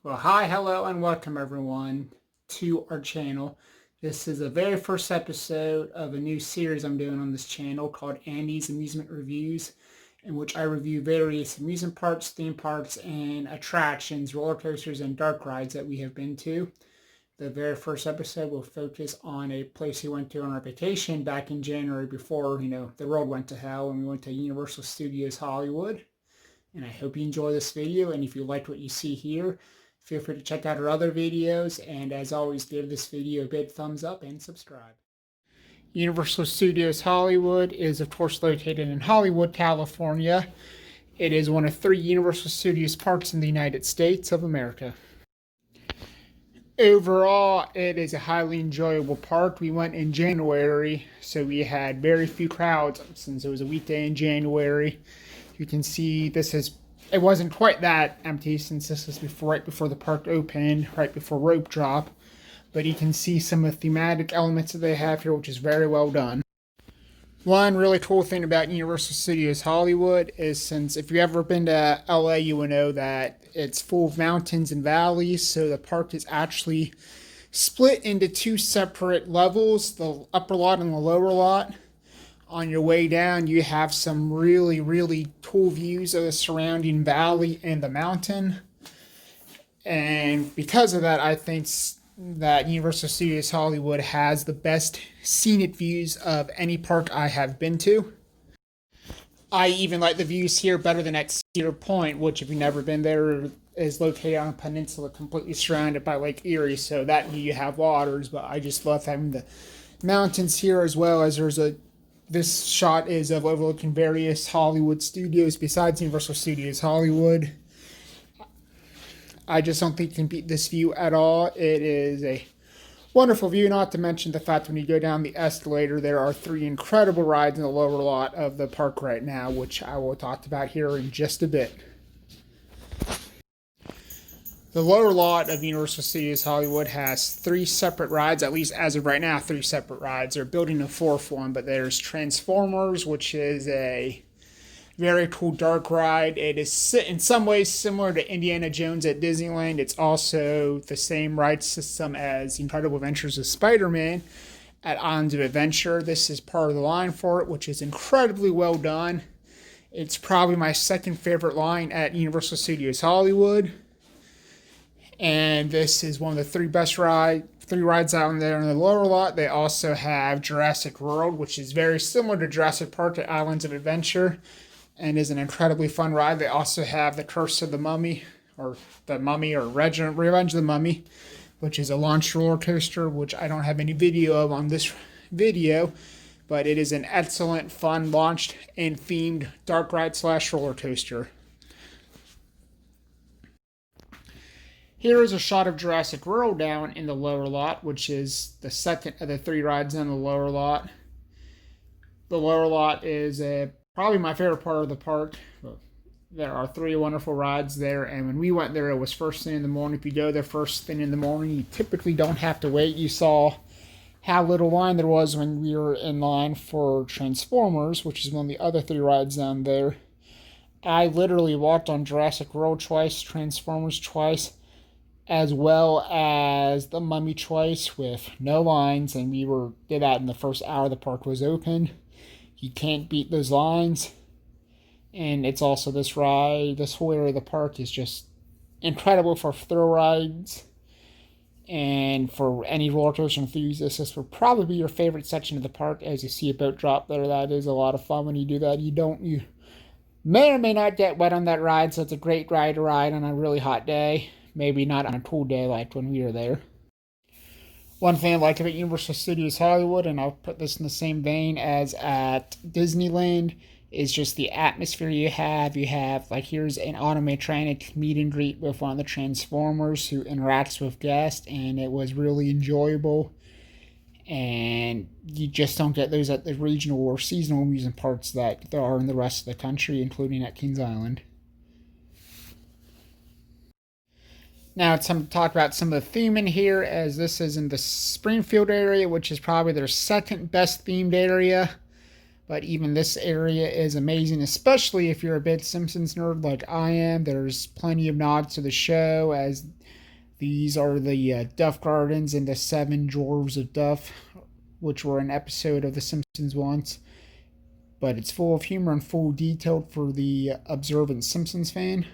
Well, hi, hello, and welcome everyone to our channel. This is the very first episode of a new series I'm doing on this channel called Andy's Amusement Reviews, in which I review various amusement parks, theme parks, and attractions, roller coasters, and dark rides that we have been to. The very first episode will focus on a place we went to on our vacation back in January before, the world went to hell, and we went to Universal Studios Hollywood. And I hope you enjoy this video, and if you liked what you see here, feel free to check out our other videos, and as always, give this video a big thumbs up and subscribe. Universal Studios Hollywood is, of course, located in Hollywood, California. It is one of 3 Universal Studios parks in the United States of America. Overall, it is a highly enjoyable park. We went in January, so we had very few crowds since it was a weekday in January. You can see it wasn't quite that empty since this was right before the park opened, right before rope drop. But you can see some of the thematic elements that they have here, which is very well done. One really cool thing about Universal Studios Hollywood is, since if you've ever been to LA, you will know that it's full of mountains and valleys. So the park is actually split into 2 separate levels, the upper lot and the lower lot. On your way down, you have some really, really cool views of the surrounding valley and the mountain. And because of that, I think that Universal Studios Hollywood has the best scenic views of any park I have been to. I even like the views here better than at Cedar Point, which, if you've never been there, is located on a peninsula completely surrounded by Lake Erie. So that you have waters, but I just love having the mountains here, as well as this shot is of overlooking various Hollywood studios besides Universal Studios Hollywood. I just don't think you can beat this view at all. It is a wonderful view, not to mention the fact when you go down the escalator, there are 3 incredible rides in the lower lot of the park right now, which I will talk about here in just a bit. The lower lot of Universal Studios Hollywood has 3 separate rides, at least as of right now, 3 separate rides. They're building a 4th one, but there's Transformers, which is a very cool dark ride. It is in some ways similar to Indiana Jones at Disneyland. It's also the same ride system as Incredible Adventures of Spider-Man at Islands of Adventure. This is part of the line for it, which is incredibly well done. It's probably my second favorite line at Universal Studios Hollywood. And this is one of the 3 best rides out there in the lower lot. They also have Jurassic World, which is very similar to Jurassic Park at Islands of Adventure, and is an incredibly fun ride. They also have the Curse of the Mummy, or Revenge of the Mummy, which is a launch roller coaster, which I don't have any video of on this video, but it is an excellent, fun, launched and themed dark ride / roller coaster. Here is a shot of Jurassic World down in the lower lot, which is the second of the 3 rides in the lower lot. The lower lot is probably my favorite part of the park. There are 3 wonderful rides there, and when we went there, it was first thing in the morning. If you go there first thing in the morning, you typically don't have to wait. You saw how little line there was when we were in line for Transformers, which is one of the other 3 rides down there. I literally walked on Jurassic World twice, Transformers twice, as well as the Mummy twice with no lines, and we did that in the first hour the park was open. You can't beat those lines. And it's also this whole area of the park is just incredible for thrill rides. And for any roller coaster enthusiasts, this will probably be your favorite section of the park. As you see a boat drop there, that is a lot of fun when you do that. You may or may not get wet on that ride, so it's a great ride to ride on a really hot day. Maybe not on a cool day like when we were there. One thing I like about Universal Studios Hollywood, and I'll put this in the same vein as at Disneyland, is just the atmosphere you have. You have, like, here's an animatronic meet and greet with one of the Transformers who interacts with guests, and it was really enjoyable. And you just don't get those at the regional or seasonal amusement parks that there are in the rest of the country, including at Kings Island. Now it's time to talk about some of the theme in here, as this is in the Springfield area, which is probably their second best themed area. But even this area is amazing, especially if you're a big Simpsons nerd like I am. There's plenty of nods to the show, as these are the Duff Gardens and the Seven Dwarves of Duff, which were an episode of The Simpsons once. But it's full of humor and full detailed for the observant Simpsons fan.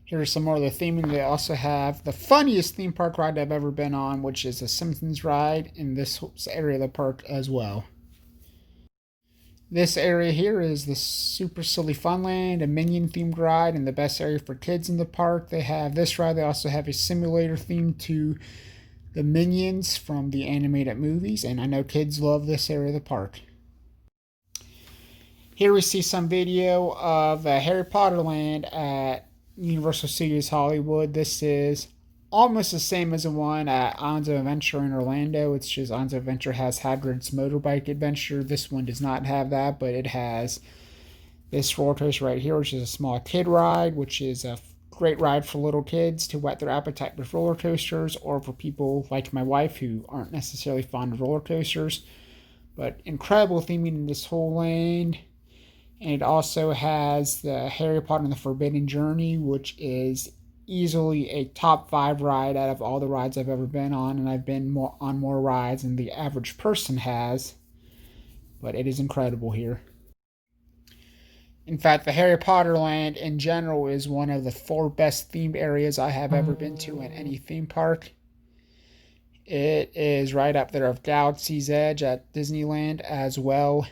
Here's some more of the theming. They also have the funniest theme park ride I've ever been on, which is a Simpsons ride in this area of the park as well. This area here is the Super Silly Funland, a Minion themed ride, and the best area for kids in the park. They have this ride. They also have a simulator themed to the Minions from the animated movies, and I know kids love this area of the park. Here we see some video of Harry Potter Land at Universal Studios Hollywood. This is almost the same as the one at Islands of Adventure in Orlando. It's just Islands of Adventure has Hagrid's motorbike adventure. This one does not have that, but it has this roller coaster right here, which is a small kid ride, which is a great ride for little kids to whet their appetite with roller coasters, or for people like my wife who aren't necessarily fond of roller coasters. But incredible theming in this whole land. And it also has the Harry Potter and the Forbidden Journey, which is easily a top 5 ride out of all the rides I've ever been on, and I've been on more rides than the average person has, but it is incredible here. In fact, the Harry Potter Land in general is one of the 4 best themed areas I have ever been to in any theme park. It is right up there of Galaxy's Edge at Disneyland, as well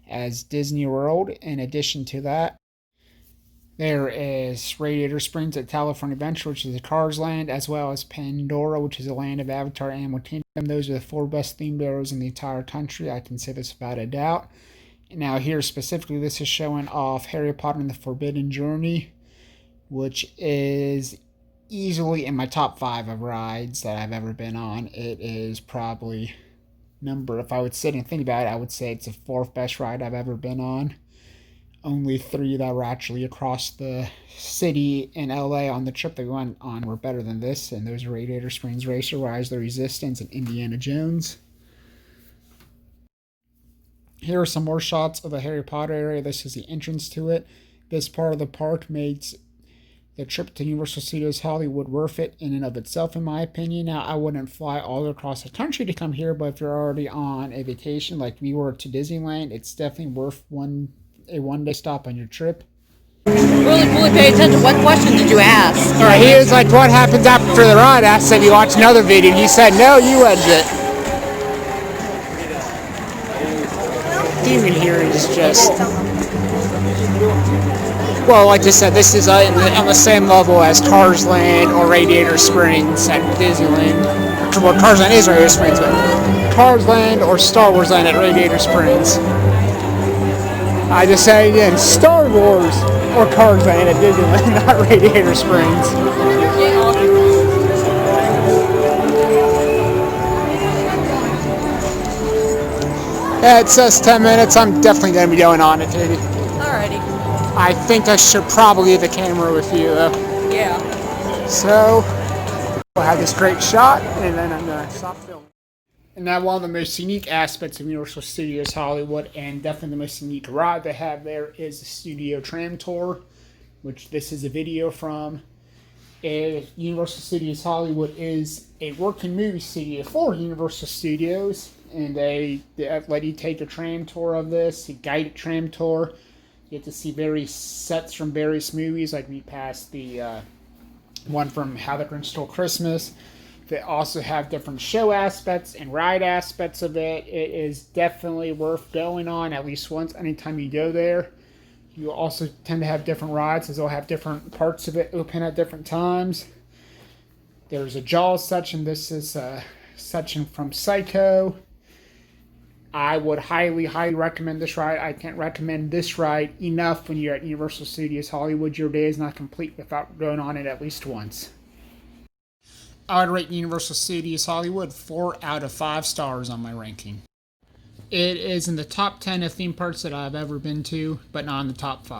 as Disney World. In addition to that, there is Radiator Springs at California Adventure, which is a Cars land, as well as Pandora, which is a land of Avatar Animal Kingdom. Those are the 4 best themed areas in the entire country. I can say this without a doubt. Now here specifically, this is showing off Harry Potter and the Forbidden Journey, which is easily in my top 5 of rides that I've ever been on. It is probably if I would sit and think about it, I would say it's the 4th best ride I've ever been on. Only 3 that were actually across the city in LA on the trip they went on were better than this, and those are Radiator Springs Racer, Rise of the Resistance, and Indiana Jones. Here are some more shots of the Harry Potter area. This is the entrance to it. This part of the park makes the trip to Universal Studios Hollywood worth it in and of itself, in my opinion. Now, I wouldn't fly all across the country to come here, but if you're already on a vacation like we were to Disneyland, it's definitely worth a one-day stop on your trip. Really pay attention. What question did you ask? All right, he was like, what happens after the ride? I said, you watch another video. He said, no, you exit. Demon here is just... Well, like I said, this is on the same level as Cars Land or Radiator Springs at Disneyland. Well, Cars Land is Radiator Springs, but Cars Land or Star Wars Land at Radiator Springs. I just say again, Star Wars or Cars Land at Disneyland, not Radiator Springs. Yeah, it says 10 minutes. I'm definitely going to be going on it, Katie. Alrighty. I think I should probably leave the camera with you, though. Yeah. So, we'll have this great shot, and then I'm going to stop filming. And now one of the most unique aspects of Universal Studios Hollywood, and definitely the most unique ride they have there, is the Studio Tram Tour, which this is a video from. Universal Studios Hollywood is a working movie studio for Universal Studios, and they let you take a tram tour of this, a guided tram tour. You get to see various sets from various movies, like we passed the one from How the Grinch Stole Christmas. They also have different show aspects and ride aspects of it. It is definitely worth going on at least once anytime you go there. You also tend to have different rides, as they'll have different parts of it open at different times. There's a Jaws section. This is a section from Psycho. I would highly, highly recommend this ride. I can't recommend this ride enough when you're at Universal Studios Hollywood. Your day is not complete without going on it at least once. I would rate Universal Studios Hollywood 4 out of 5 stars on my ranking. It is in the top 10 of theme parks that I've ever been to, but not in the top 5.